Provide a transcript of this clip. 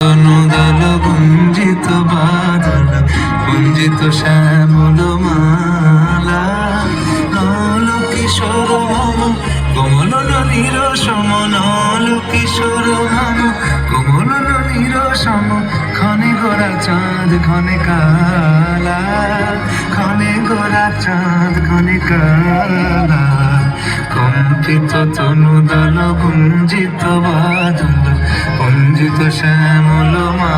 অনুদল গুঞ্জিত বাদল গুঞ্জিত শ্যামল মালা নল কিশোর মম কোমল ননীর সম নল কিশোর মম কোমল ননীর সম ক্ষণে গোরা চাঁদ ক্ষণে কালা ক্ষণে গোরা চাঁদ ক্ষণে কালা কম্পিত তনুদল গুঞ্জিত বাদল গুঞ্জিত শ্যামল মা